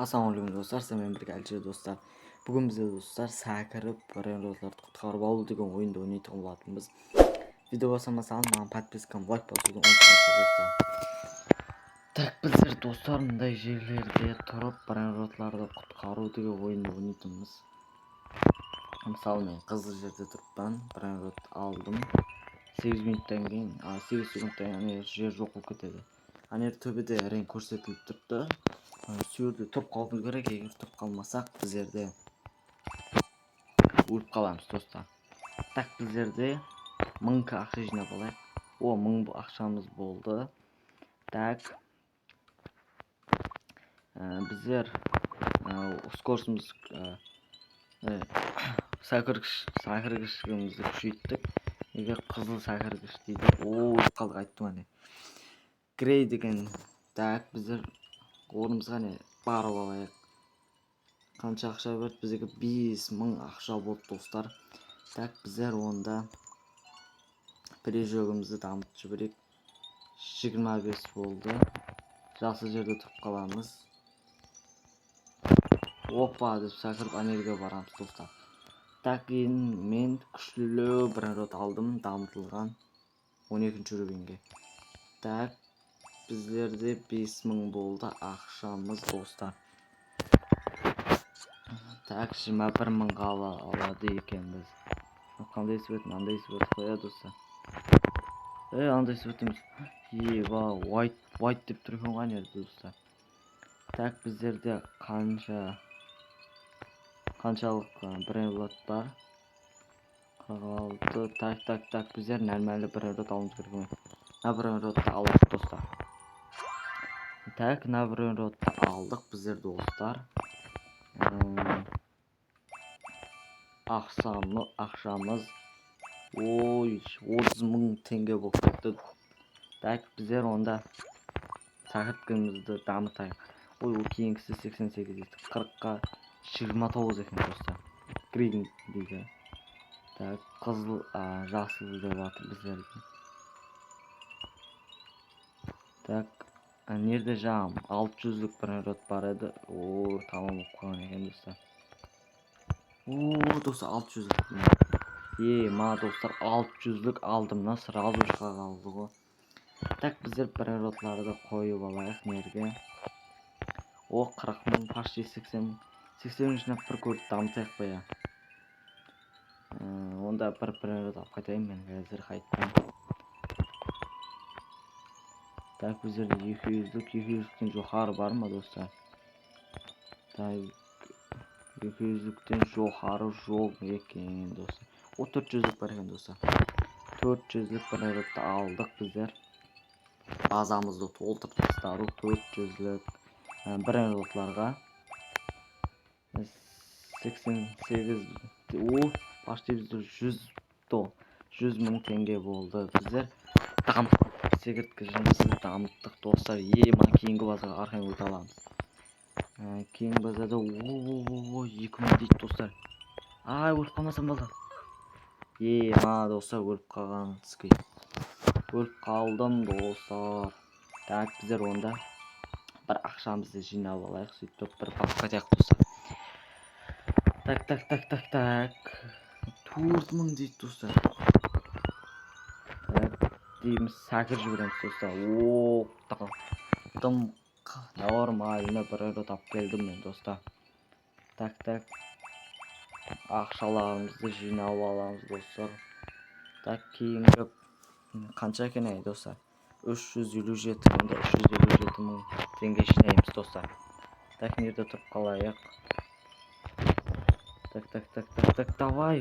Assalomualaikum do'stlar, sizlar bilan birga Alishir do'stlar. Bugun bizda do'stlar sakirib bronzlarni qutqarib oldi degan o'yinda o'ynaydigan bo'lyapmiz. Video bosamasan, men podpiskam like bosishni unutmanglar do'stlar. Tak bizlar do'stlar bunday yerlarda turib bronzlarni qutqaruv degan o'yinda o'ynaymiz. Misol men qizil yerda turibman, bronz aldım. 8 minutdan keyin, 8 sekunddan keyin yer yo'q bo'lib ketadi. Ana tövbede renk ko'rsatilib turibdi. Shu yerda turib qolishimiz kerak, agar turib qolmasak biz yerda o'lib qolamiz do'stlar. Tak biz yerda 1000 ta ақша жинап алайық. O 1000 ақшамыз болды. Так. Bizler скоростымыз сәкіргішімізді күшейттік. Егер қызыл сәкіргіш дейді. Өліп қалдық айттым ане. Грей деген. Так біздер орнымызға не барып алайық. Қанша ақша берді? Бізге 5000 ақша болды достар. Так біздер онда прижогымызды дамытып жіберейік. 25 болды. Жақсы жерде тұрып қаламыз. Опа деп сәкіріп анерге барамыз достар. Так мен күшлілеу бронз алдым, дамытылған 12 уровеньге. Так біздерде 5000 болды ақшамыз достар. Так 21000 алады екенбіз. Қандай свет, мынандай свет қояды достар. Андай светimiz. Ева, white деп тұр екен ғой достар. Так біздерде қаншалық бронз бар? 46. Так біздер нормальный бронз алуымыз керек. Бронзды алдық достар. Так бронзды алдық біздер достар. Ақшамыз ой 30.000 теңге болып кетті. Так біздер онда сәкірткімізді дамытайық. Ой ол кейінгісі 88 дейді. 40-қа 29 екен достар. Грин дейді. Так қызыл жасыл деп жатыр біздерге. Так нерде жағым 600-лік бронз бар еді. О тамам болып қалған екен достар. О достар 600-лік. Ма достар 600-лік алдым, сразу шыға қалды ғой. Так біздер бронзларды қойып алайық нерге. О 40.000 почти 80 жинап бір көріп дамытайық бая. Онда бір бронз алып қайтайын мен қазір қайттым. Так біздерде 200-ліктен жоғары бар ма достар? Так 200-ліктен жоғары жоқ екен достар. О 400-лік бар екен достар. 400-лік бронзды алдық біздер. Базамызды толтырып тастадық 400-лік бронзларға. 88 почти 100.000 теңге болды. Біздер секірткішімізді дамыттық достар. Ма кейінгі базаға арқайын өте аламыз. Кейінгі базада 2000 дейді достар. Өліп қалмасам болды. Ма достар өліп қалған сізге. Өліп қалдым достар. Так біздер онда бір ақшамызды жинап алайық. Сөйтіп бір баққа қайтайық достар. Так 4000 дейді достар. Так дейміз сәкір жүгіреміз достар. Тым нормально бронз тап келдім мен достар. Так ақшаларымызды жинап аламыз достар. Так кейінгі қанша екен достар? 357.000 теңге жинаймыз достар. Так нерде тұрып қалайық. Так давай.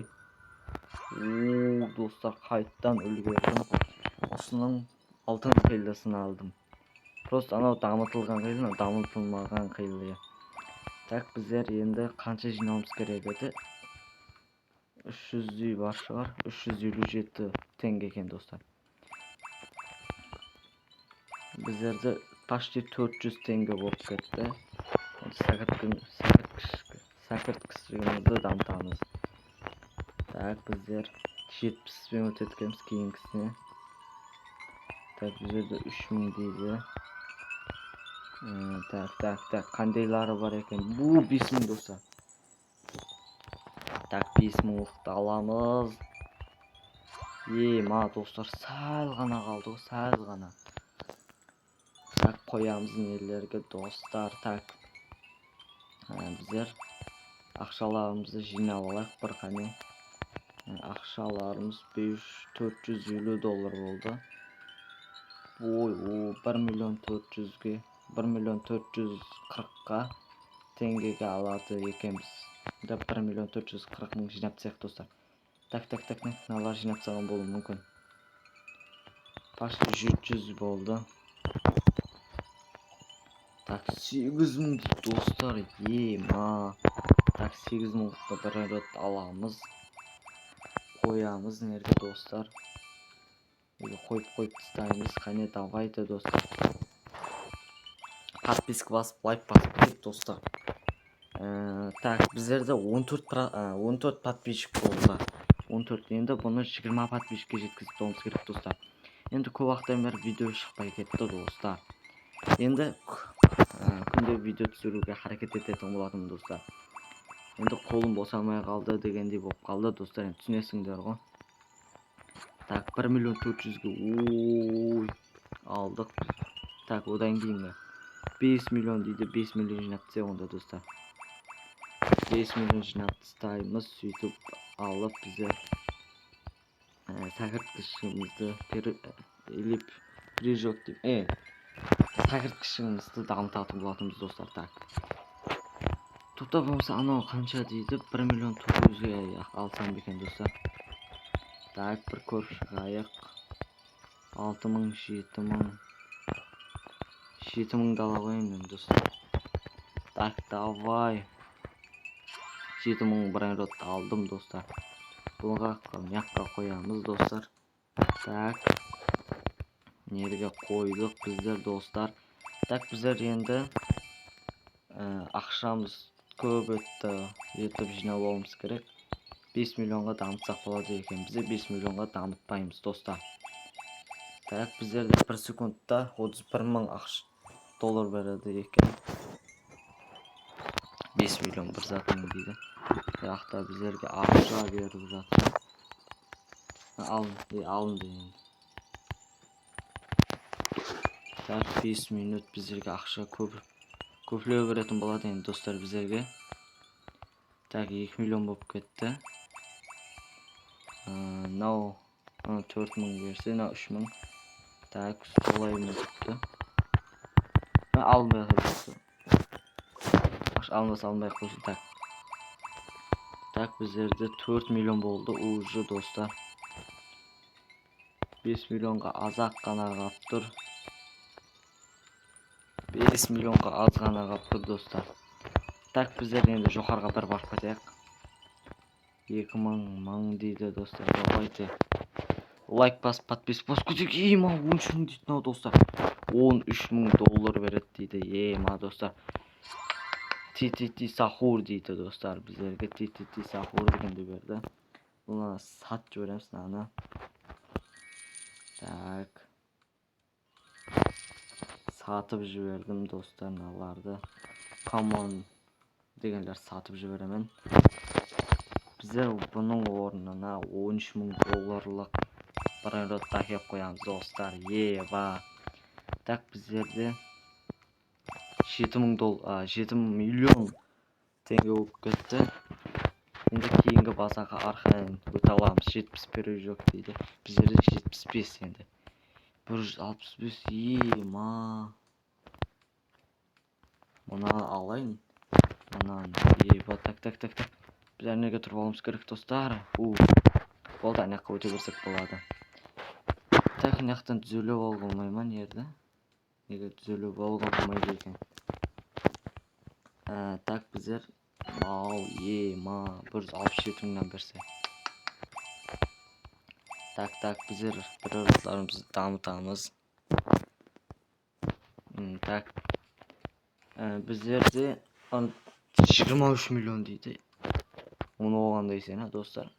Достар қайттан үлгердім. Осының алтын қилысын алдым. Просто анау дамытылған қилы, дамытылмаған қилы. Так біздер енді қанша жинауымыз керек еді? 300 бар шығар. 357 теңге екен достар. Біздерді почти 400 теңге болып кетті. Сәкірткішімізді дамытамыз. Так біздер 70 минут өткенбіз кейінгісіне. Так біздерді 3000 дейді. Так, qandaylari bor ekan? Bu 5000 do'stlar. Так, 5000 alamız. Ma do'stlar, sal g'ana qoldi, sal g'ana. Tak, qo'yamiz nelerga do'stlar. Tak. Bizlar ақшаларымызды жинап алайық бір қане. Ақшаларымыз 450 доллар болды. Ой, 1.400-ге 1.440-ға теңгеге алады екенбіз. 1.440 мың жинап тастайық достар. Так, мыналар жинап тастаған болуы мүмкін. Почти 700 болды. Так, 8000 достар. Ма. Так, 8000-ды бір рет аламыз. Қоямыз нерге достар. Қойып тастаймыз. Қане, давайте достар. Подписка басып, лайк басып кетіп достар. Так, біздерде 14 подписчик болды. 14, енді бұны 20 подписчикке жеткізіп болуымыз керек достар. Енді көп уақыттан бері видео шықпай кетті достар. Енді күнде видео түсіруге харекет ететін болатынмын достар. Енді қолым босамай қалды дегендей болып қалды достар. Енді түсінесіңдер ғой. Так, 1.400-ге алдық. Так, одан кейінгі 5 миллион дейді. 5 миллион жинап тастайық онда достар. 5 миллион жинап тастаймыз. Сөйтіп алып біздер сәкірткішімізді сәкірткішімізді дамытатын болатынбыз достар. Так. Топта болмаса анау қанша дейді? 1.900-ге алсам екен достар. Так, бір көріп шығайық. 6000, 7000. 7000 ала қойайын достар. Так, давай. 7000 бір рет алдым достар. Бұға мякқа қоямыз достар. Так. Нерге қойдық біздер достар. Так, біздер енді ақшамыз көп етіп жинап алуымыз керек. 5 миллионға дамытсақ болады екен. Бізде 5 миллионға дамытпаймыз достар. Так, біздерде 1 секундта 31 мың доллар береді екен. 5 миллион бір затың дейді. Яқта біздерге ақша беріп жатыр. Алынды енді. Так, 5 минут біздерге ақша көплеу беретін болады енді достар біздерге. Так, 2 миллион болып кетті. Нау 4000 берсе, нау 3000. Так, солай мүмкітті. Алынбай қойсын. Алынбай қойсын. Так, біздерде 4 миллион болды уже достар. 5 миллионға азақ қана қап тұр. 5 миллионға аз ғана қап тұр достар. Так, біздер енді жоғарға бір барып кетейік. 2000 дейді достар. Давайте. Лайк басып, подписк басып кетейік. 13 мың дейді мынау достар. 13 мың доллар береді дейді. Ма достар. Ти сахур дейді достар. Біздерге ти сахур дегенде берді. Бұны сат жібереміз мынаны. Так. Сатып жібердім достар мыналарды. Камон дегендер сатып жіберемін. Біздер бұның орнына 13 мың долларлық бір рет әкеп қоямыз достар. Так, біздерде 7 миллион теңге болып кетті. Енді кейінгі базаға арқайын өте аламыз. 71 жоқ дейді. Біздерде 75 енді. 165. Ма. Мұны алайын. Так. Біздер неге тұрып алуымыз керек достар. Болды, анаққа өте берсек болады. Так, анақтан түзеліп алғылмай ма нерді? Неге түзеліп алғылмайды екен? Так, біздер 167 мыңнан берсе. Так, біздер бір ұрыстарымызды дамытамыз. Так, біздерде 23 миллион дейді. Оны оғандай сен, достар.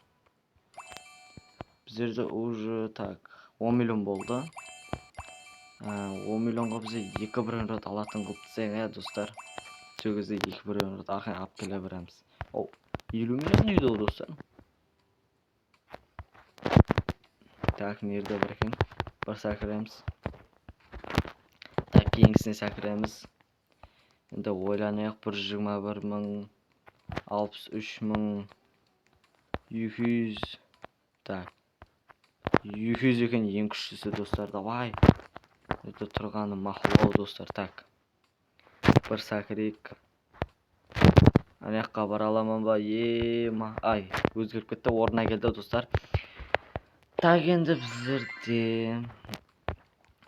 Біздерде уже 10 миллион болды. 10 миллионға біз 2 бронерот алатын қылып десең, достар. Сол кезде 2 бронерот ақын алып келе береміз. 50 миллион үйді достар. Так, nerede bırakayım? Bir sakırayımız. Так, кейінгісіне sakırayımız. Енді ойланайық, 121 мың, 63 мың, 200. Так, 200 екен ең күштісі достар. Давай. Это тұрғаны мақұлау достар. Так, бір sakırayық. Аяққа бара аламын ба? Ай, өзгеріп кетті, орнына келді достар. Так, енді біздерде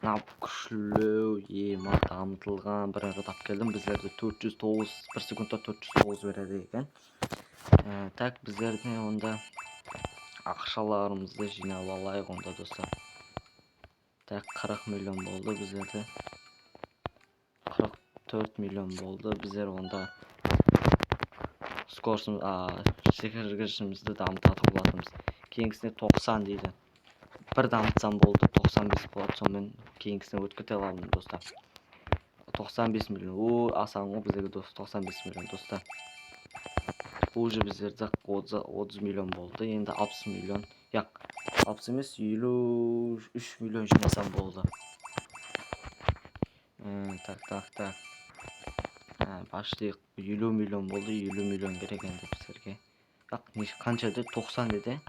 күшілеу, дамытылған бір тап келдім. Біздерде 409, 1 секундта 409 береді екен. Так, біздерде онда ақшаларымызды жинап алайық онда достар. Так, 40 миллион болды біздерде. 44 миллион болды. Біздер онда секіргішімізді дамытатын болатынбыз. Кейінгісіне 90 дейді. Bir дамытсам болды, 95 болады. Сонымен кейінгісіне өтіп кете аламын достар. 95 миллион. Асан ғой біздегі достар, 95 миллион достар. Уже біздерде 30 миллион болды. Енді 60 миллион. Яқ, 60 емес, 53 миллион жинасам болды. Так. Başlayық. 50 миллион болды, 50 миллион керек енді біздерге. Яқ, қанша деді? 90 деді.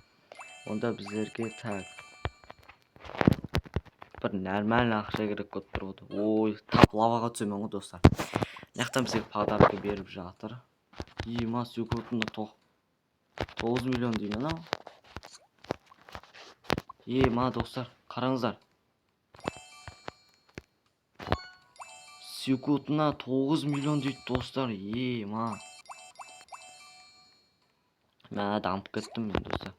Онда біздерге так. Bir нормально ақша керек болып тұрды. Ой, тап лаваға түсемін ғой достар. Нақтан бізге подарка беріп жатыр. Секундында 9 миллион деймін ау. Достар, қараңыздар. Секундына 9 миллион дейді достар. Дамып кеттім мен достар.